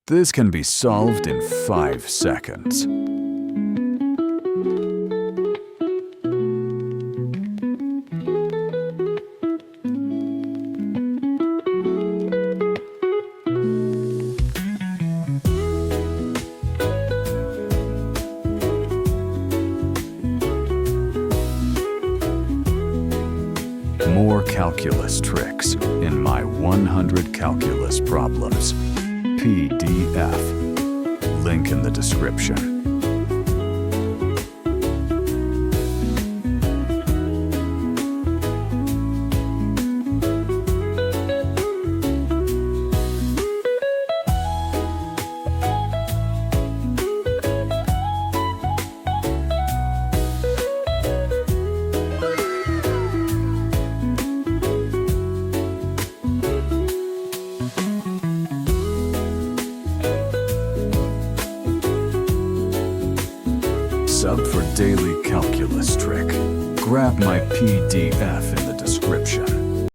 This can be solved in 5 seconds. More calculus tricks in my 100 calculus problems PDF. Link in the description. Sub for daily calculus trick. Grab my PDF in the description.